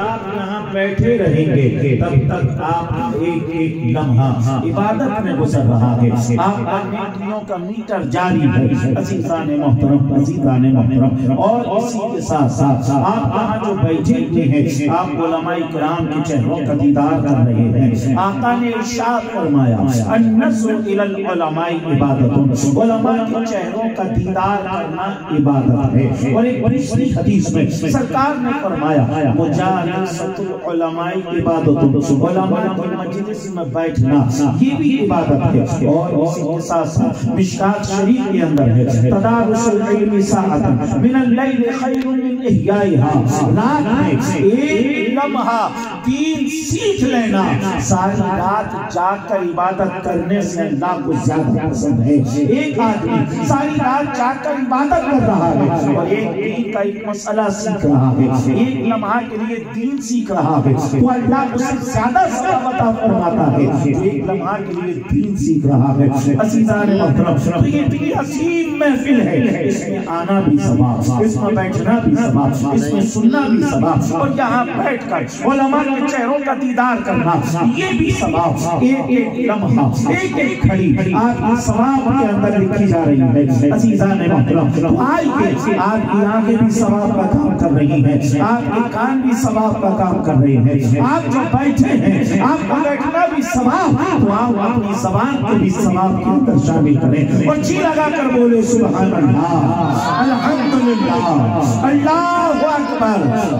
आप यहाँ बैठे रहेंगे तब तक आप एक एक लम्हा इबादत में गुजर रहा है। आपका नेकियों का मीटर जारी है। अज़ीज़ाने मोहतरम, अज़ीज़ाने मोहतरम, और इसी के साथ साथ आप यहाँ जो बैठे हुए हैं, आप उलमाए किराम के चेहरों का दीदार कर रहे हैं। आका ने इरशाद फरमाया, अन्नज़्रु इलल उलमाए इबादतुन, उलमा के चेहरों का दीदार करना इबादत है। और एक दूसरी हदीस में सरकार ने फरमाया, मुजालिसतुल उलमाए इबादतुन, उलमा की मजलिस में बैठना ये भी इबादत है। और इसी के साथ साथ मिशकात शरीफ के अंदर है, तदारुसुल इल्मी साअतन मिनल लैल खैरुन मिन इहयाइहा, रात में एक लम्हा दीन सीख लेना सारी रात जाकर इबादत करने से अल्लाह को ज्यादा पसंद है। एक आदमी सारी रात जाकर इबादत कर रहा है और एक दीन का एक मसला सीख रहा है, एक लम्हा के लिए दीन सीख रहा है, तो अल्लाह उससे ज्यादा सवाब अता फरमाता है जो एक लम्हा के लिए दीन सीख रहा है। अज़ीज़ाने मोहतरम, तो ये इतनी अजीम महफिल है, इसमें आना भी सवाब, इसमें बैठना भी सवाब, इसमें सुनना भी सवाब, और यहाँ बैठकर उलमा के चेहरों का दीदार करना ये भी सवाब। एक एक लम्हा, एक एक खड़ी आपकी सवाब के अंदर लिखी जा रही है। अज़ीज़ाने मोहतरम, तो आइए, आपकी आंखें भी सवाब का काम कर रही है, आपके कान भी सवाब का काम कर रहे हैं, आप जो बैठे हैं आपका बैठना भी सवाब, तो आप अपनी ज़बान को भी सवाब के अंदर शामिल करें और जी लगा कर बोले सुभान अल्लाह, अल्हम्दुलिल्लाह, अल्लाहु अकबर।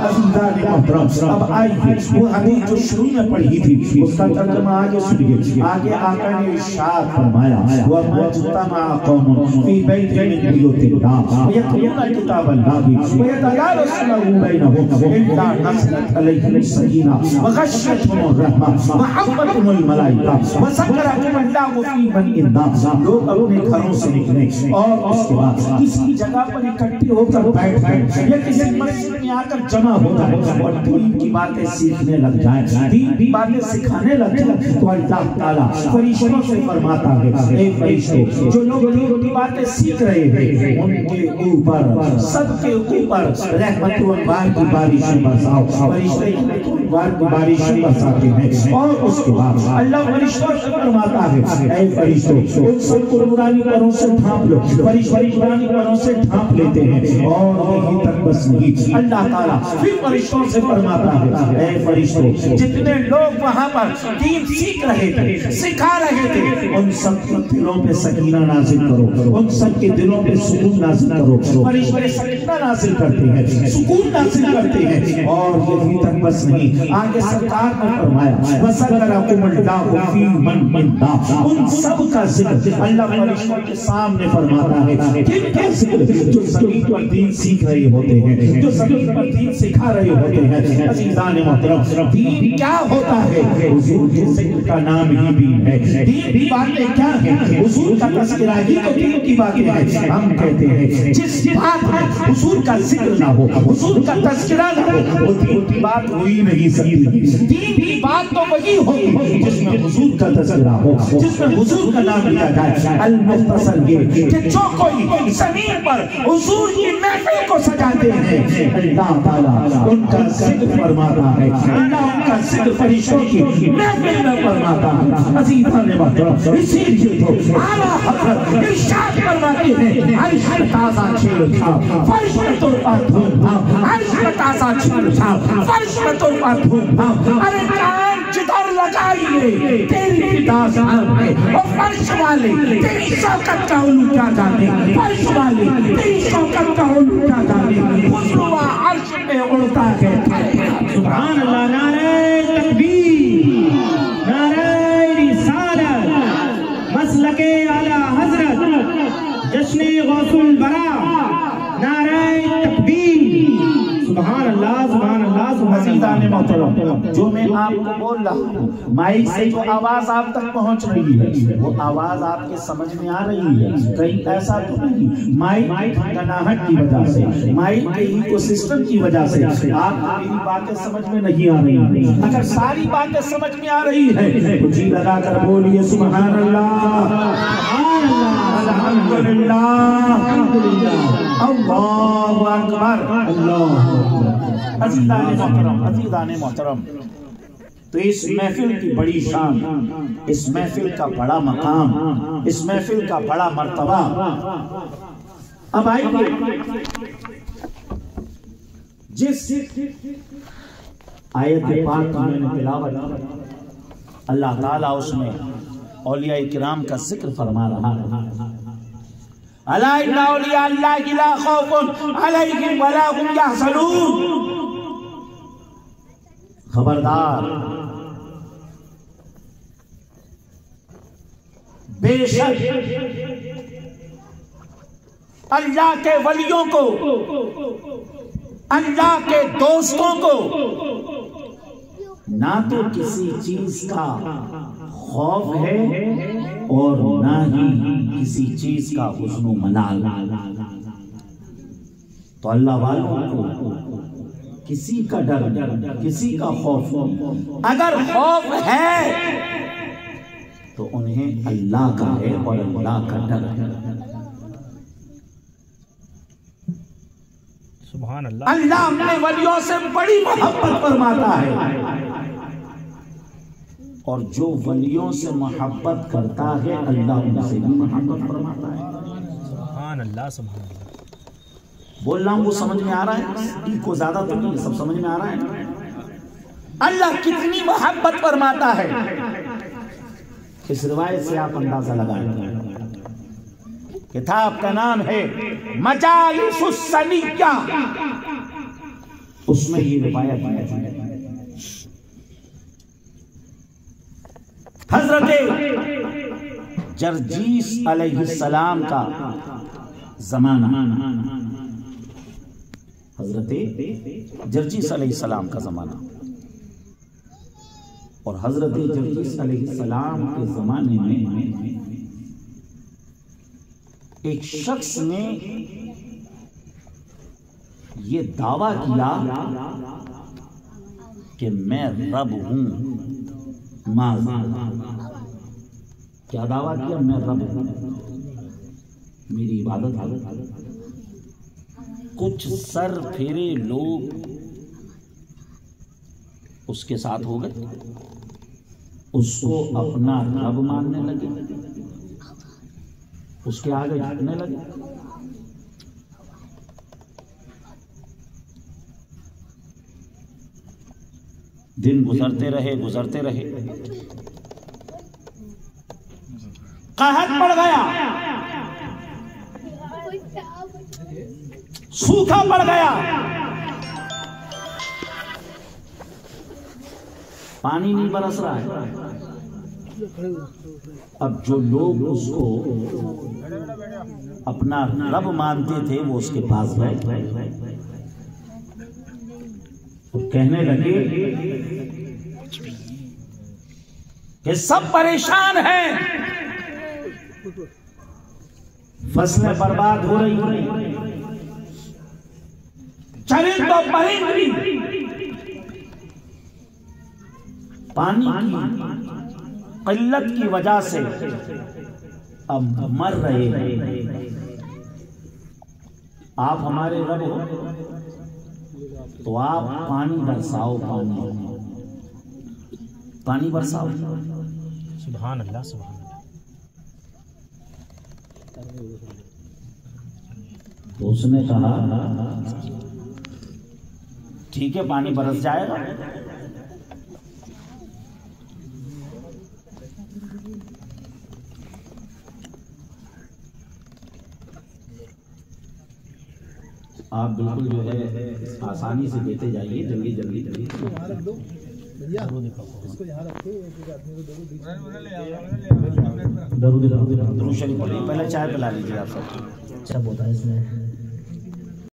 अज़ीज़ाने मोहतरम, अब आइए वो हदीस जो शुरू में पढ़ी थी उसका तर्जुमा आगे सुनिए। आगे आका ने इरशाद फरमाया, व मज्तमा कौमुन फी बैतिन मिन बुयूतिल्लाह यतलूना किताबल्लाहि व यतदारसूनहु बैनहुम इल्ला नज़लत अलैहिमुस सकीना व गश्शियतहुमुर रहमा व हफ़्फ़तहुमुल मलाइका व ज़करहुमुल्लाहु फी मन इन्नास। लोग अपने घरों से निकले और उसके बाद किसी जगह पर इकट्ठे होकर बैठ गए या किसी मस्जिद में आकर जमा हो जाए और दीन की बातें सीखने लग जाए, दीन की बातें सिखाने लग जाए, तो अल्लाह ताला फरिश्तों से फरमाता है, ए फरिश्ते जो लोग दीन की बातें सीख रहे हैं उनके ऊपर, सबके ऊपर रहमत व अनवार की बारिशें बरसाओ। फरिश्ते अनवार की बारिशें बरसाते हैं और उसके बाद अल्लाह फरिश्तों से फरमाता है, ए फरिश्तों उन सबको नूरानी परों से ढांप लो। फरिश्ते नूरानी परों से ढांप लेते हैं और यही तक बस नहीं, अल्लाह ताला फिर फरिश्तों से फरमाता है, ए फरिश्तों जितने लोग वहां पर दीन सीख रहे थे, सिखा रहे थे, उन सब के दिलों पे सकीना नाज़िल करो, उन सब के दिलों पे सुकून नाज़िल करो। फरिश्ते सकीना नाज़िल करते हैं, सुकून नाज़िल करते हैं और यही तक बस नहीं, आगे सरकार ने फरमाया, वज़करकुमुल्लाहु फी मन इन्नास, उन सब का जिक्र अल्लाह फरिश्तों के सामने फरमाता है। किनका जिक्र? जो ज़मीन पर दीन सीख रहे होते हैं, जो ज़मीन पर दीन सिखा रहे होते हैं। अज़ीज़ाने मोहतरम, दीन क्या होता है? हुजूर के जिक्र का नाम ही दीन है। दीन की बातें क्या है? हुजूर का तज़किरा ही तो दीन की बातें हैं। हम कहते हैं जिस बात में हुजूर का जिक्र ना हो, हुजूर का तज़किरा ना हो, वो दीन की बात हो ही नहीं सकती। दीन की बात तो वही होगी जिसमें हुजूर का तज़किरा हो, जिसमें हुजूर का नाम लिया जाए। अल मुख्तसर ये कि जो कोई ज़मीन पर हुजूर की महफिल को सजाते हैं, अल्लाह ताला उनका जिक्र फरमाता है, अल्लाह उनका जिक्र फरिश्तों की महफिल में फरमाता है। अज़ीज़ाने मोहतरम, इसीलिए तो आला हज़रत इरशाद फरमाते हैं, अर्श पे ताज़ा छेड़छाड़, फर्श पे तुरपा धूम-धाम, अर्श पे ताज़ा छेड़छाड़, फर्श पे तुरपा धूम-धाम। अरे जान जिधर लगाइए तेरी फिदास है और फर्श वाले तेरी शौकत का उलू क्या जाने, फर्श वाले तेरी शौकत का उलू क्या जाने, खुशनुमा अर्श पे उड़ता है। सुभान अल्लाह, नारे तकबीर, नारे रिसालत, मसलके आला हजरत, जश्ने गौसुल बरा, नारे तकबीर। सुभान अल्लाह, सुभान अल्लाह। अज़ीज़ाने मोहतरम, जो मैं आपको बोल रहा हूँ, माइक से जो आवाज आप तक पहुंच रही है वो आवाज आपके समझ में आ रही है? कहीं ऐसा तो नहीं माइक गनाहट की वजह से, माइक के इकोसिस्टम की वजह से आप मेरी बातें समझ में नहीं आ रही। अगर सारी बातें समझ में आ रही है तो जी लगा कर बोलिए सुभान अल्लाह, अल्हम्दुलिल्लाह, अल्लाहु अकबर, अल्लाह। अज़ीज़ाने मोहतरम, अज़ीज़ान मोहतरम, तो इस महफिल की बड़ी शान, इस महफिल का बड़ा मकाम, इस महफिल का बड़ा मर्तबा। अब आइए जिस आयत पाक की मैंने तिलावत, अल्लाह ताला उसमें औलिया किराम का जिक्र फरमा रहा है। अला इन्ना औलिया अल्लाह की ला खौफुन अलैहिम वला हुम यहज़नून। खबरदार, बेशक अल्लाह के वलियों को, अल्लाह के दोस्तों को ना तो किसी चीज का खौफ है और ना ही किसी चीज का हुस्न मलाल। तो अल्लाह वालों को किसी का डर, किसी का खौफ, अगर खौफ है तो उन्हें अल्लाह का है और अल्लाह का डर है। सुभान अल्लाह। अल्लाह अपने वलियों से बड़ी मोहब्बत फरमाता है और जो वलियों से मोहब्बत करता है अल्लाह उनसे भी मोहब्बत फरमाता है। सुभान अल्लाह, सुभान अल्लाह। बोल रहा हूं, वो समझ में आ रहा है? को ज्यादा तो नहीं, सब समझ में आ रहा है। अल्लाह कितनी मोहब्बत फरमाता है, इस रिवायत से आप अंदाजा लगाएंगे। किताब का नाम है मजालिसुस सनिया, उसमें ये रिवायत है। हजरत जर्जीस अलैहिस्सलाम का जमाना, हजरत जर्जीस अलैहिस्सलाम का जमाना, और हजरत जर्जीस अलैहिस्सलाम के जमाने में एक शख्स ने ये दावा किया कि मैं रब हूं। क्या दावा किया? मैं रब हूं, मेरी इबादत है। कुछ सर फेरे लोग उसके साथ हो गए, उसको अपना रब मानने लगे, उसके आगे झुकने लगे। दिन गुजरते रहे, गुजरते रहे, कहत पड़ गया, सूखा पड़ गया, पानी नहीं बरस रहा है। अब जो लोग उसको अपना रब मानते थे वो उसके पास गए, तो कहने लगे कि सब परेशान हैं, फसलें बर्बाद हो रही हैं, चरिंद तो परिंद भी पानी की किल्लत की वजह से अब मर रहे हैं। आप हमारे रब हो तो आप पानी बरसाओ, पानी बरसाओ। सुभान अल्लाह, सुभान अल्लाह। तो उसने कहा ठीक है, पानी बरस जाएगा। आप बिल्कुल जो है आसानी से देते जाइए, जल्दी जल्दी जल्दी। दरूद शरीफ पढ़िए, पहले चाय पिला लीजिए आप सब। अच्छा होता है इसमें।